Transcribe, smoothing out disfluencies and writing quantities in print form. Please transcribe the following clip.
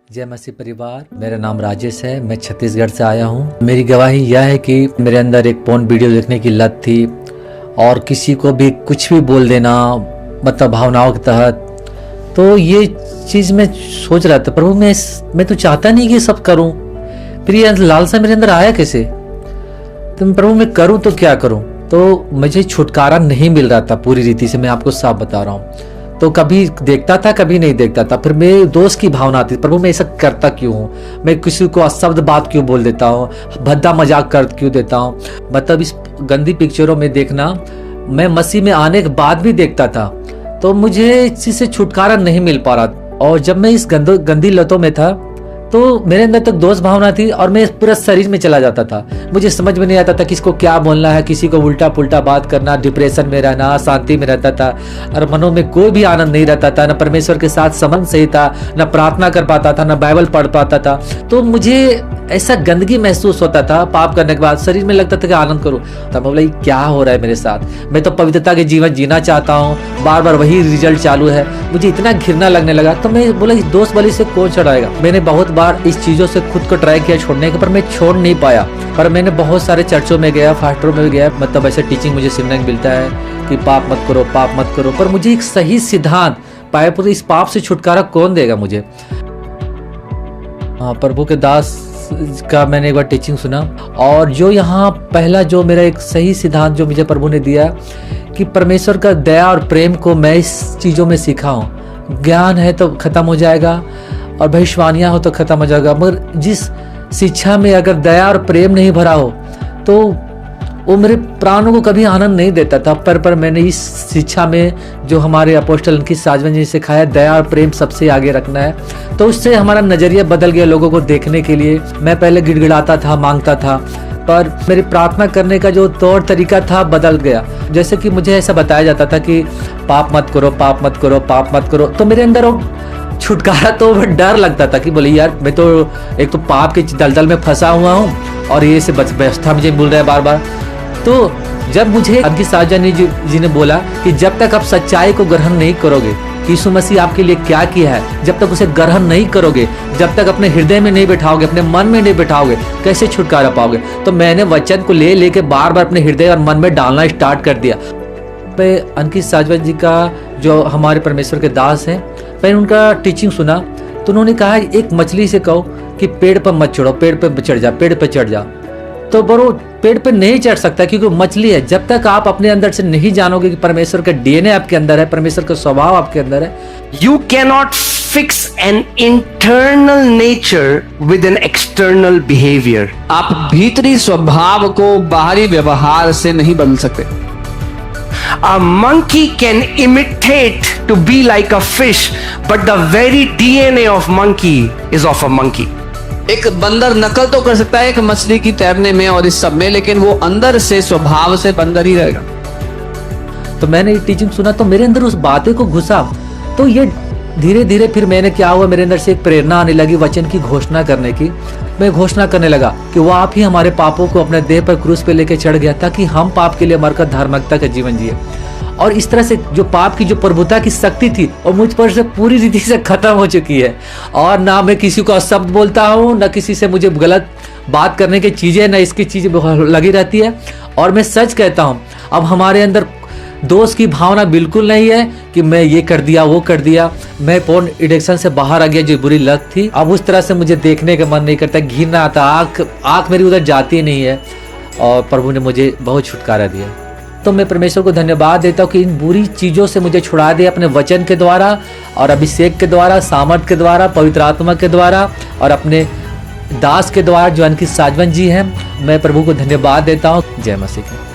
जय मसीह परिवार, मेरा नाम राजेश है। मैं छत्तीसगढ़ से आया हूँ। मेरी गवाही यह है कि मेरे अंदर एक पोर्न वीडियो देखने की लत थी और किसी को भी कुछ भी बोल देना, मतलब भावनाओं के तहत। तो ये चीज़ मैं सोच रहा था, प्रभु मैं तो चाहता नहीं कि सब करूँ, फिर ये लालसा मेरे अंदर आया कैसे? तो प्रभु मैं करूँ तो क्या करूँ? तो मुझे छुटकारा नहीं मिल रहा था पूरी रीति से, मैं आपको साफ बता रहा हूँ। तो कभी देखता था, कभी नहीं देखता था। फिर मेरे दोस्त की भावना आती, प्रभु मैं ऐसा करता क्यों हूँ? मैं किसी को अशब्द बात क्यों बोल देता हूँ, भद्दा मजाक कर क्यों देता हूँ? मतलब इस गंदी पिक्चरों में देखना मैं मसीह में आने के बाद भी देखता था, तो मुझे इस चीज से छुटकारा नहीं मिल पा रहा। और जब मैं इस गंदी लतों में था तो मेरे अंदर तक दोस्त भावना थी और मैं पूरा शरीर में चला जाता था। मुझे समझ में नहीं आता था किसको क्या बोलना है, किसी को उल्टा पुल्टा बात करना, डिप्रेशन में रहना, शांति में रहता था और मनों में कोई भी आनंद नहीं रहता था, न परमेश्वर के साथ संबंध सही था, न प्रार्थना कर पाता था, न बाइबल पढ़ पाता था। तो मुझे ऐसा गंदगी महसूस होता था पाप करने के बाद, शरीर में लगता था कि आनंद करूं। तब मैं बोला क्या हो रहा है मेरे साथ? मैं तो पवित्रता के जीवन जीना चाहता हूँ, बार बार वही रिजल्ट चालू है। मुझे इतना घृणा लगने लगा। तो मैं बोला इस दोस्त बलि से कौन छुड़ाएगा? मैंने बहुत बार इस चीजों से खुद को ट्राई किया छोड़ने के, पर मैं छोड़ नहीं पाया। पर मैंने बहुत सारे चर्चों में गया, फास्टरों में गया, मतलब ऐसे टीचिंग मुझे सुनने को मिलता है कि पाप मत करो, पाप मत करो। पर मुझे एक सही सिद्धांत पाया, तो इस पाप से छुटकारा कौन देगा मुझे? प्रभु के दास का मैंने एक बार टीचिंग सुना, और जो यहाँ पहला जो मेरा एक सही सिद्धांत जो मुझे प्रभु ने दिया कि परमेश्वर का दया और प्रेम को मैं इस चीज़ों में सीखा हूँ। ज्ञान है तो खत्म हो जाएगा और भविष्यवाणियाँ हो तो खत्म हो जाएगा, मगर जिस शिक्षा में अगर दया और प्रेम नहीं भरा हो तो वो मेरे प्राणों को कभी आनंद नहीं देता था। पर मैंने इस शिक्षा में जो हमारे अपोस्टल अंकित साजवन जी ने सिखाया, दया और प्रेम सबसे आगे रखना है, तो उससे हमारा नजरिया बदल गया लोगों को देखने के लिए। मैं पहले गिड़गिड़ाता था, मांगता था, पर मेरी प्रार्थना करने का जो तौर तरीका था बदल गया। जैसे कि मुझे ऐसा बताया जाता था कि पाप मत करो, पाप मत करो, पाप मत करो, तो मेरे अंदर वो छुटकारा तो डर लगता था कि बोले यार मैं तो एक तो पाप के दलदल में फंसा हुआ हूँ और ये से व्यवस्था मुझे मिल रहा है बार बार। तो जब मुझे अंकित साजन जी ने बोला कि जब तक आप सच्चाई को ग्रहण नहीं करोगे कि यीशु मसीह आपके लिए क्या किया है, जब तक उसे ग्रहण नहीं करोगे, जब तक अपने हृदय में नहीं बैठाओगे, अपने मन में नहीं बैठाओगे, कैसे छुटकारा पाओगे? तो मैंने वचन को लेके बार बार अपने हृदय और मन में डालना स्टार्ट कर दिया। मैं अंकित साजवन जी का जो हमारे परमेश्वर के दास हैं, मैंने उनका टीचिंग सुना तो उन्होंने कहा एक मछली से कहो कि पेड़ पर मत चढ़ो, पेड़ पर चढ़ जा, पेड़ पर चढ़ जा। तो बरो पेड़ पे नहीं चढ़ सकता क्योंकि मछली है। जब तक आप अपने अंदर से नहीं जानोगे कि परमेश्वर का डीएनए आपके अंदर है, परमेश्वर का स्वभाव आपके अंदर है, You cannot fix an internal nature with an external behavior. आप भीतरी स्वभाव को बाहरी व्यवहार से नहीं बदल सकते। A monkey can imitate to be like a fish, but the very DNA of monkey is of a monkey. एक बंदर नकल तो कर सकता है एक मछली की तैरने में और इस सब में, लेकिन वो अंदर से स्वभाव से बंदर ही रहेगा। तो मैंने ये टीचिंग सुना तो मेरे अंदर उस बातें को घुसा। तो ये धीरे धीरे फिर मैंने क्या हुआ, मेरे अंदर से एक प्रेरणा आने लगी वचन की घोषणा करने की। मैं घोषणा करने लगा कि वो आप ही हमारे पापों को अपने देह पर क्रूस पे लेके चढ़ गया ताकि हम पाप के लिए मरकर धार्मिकता का जीवन जिए। और इस तरह से जो पाप की जो प्रभुता की शक्ति थी और मुझ पर से पूरी रीति से खत्म हो चुकी है। और ना मैं किसी को अशब्द बोलता हूँ, ना किसी से मुझे गलत बात करने की चीजें, ना इसकी चीजें लगी रहती है। और मैं सच कहता हूँ, अब हमारे अंदर दोस्त की भावना बिल्कुल नहीं है कि मैं ये कर दिया, वो कर दिया। मैं पोर्न एडिक्शन से बाहर आ गया, जो बुरी लत थी। अब उस तरह से मुझे देखने का मन नहीं करता, घिरना आता, आँख मेरी उधर जाती नहीं है। और प्रभु ने मुझे बहुत छुटकारा दिया। तो मैं परमेश्वर को धन्यवाद देता हूँ कि इन बुरी चीज़ों से मुझे छुड़ा दे अपने वचन के द्वारा और अभिषेक के द्वारा, सामर्थ के द्वारा, पवित्र आत्मा के द्वारा और अपने दास के द्वारा जो अंकित साजवन जी हैं। मैं प्रभु को धन्यवाद देता हूँ। जय मसीह की।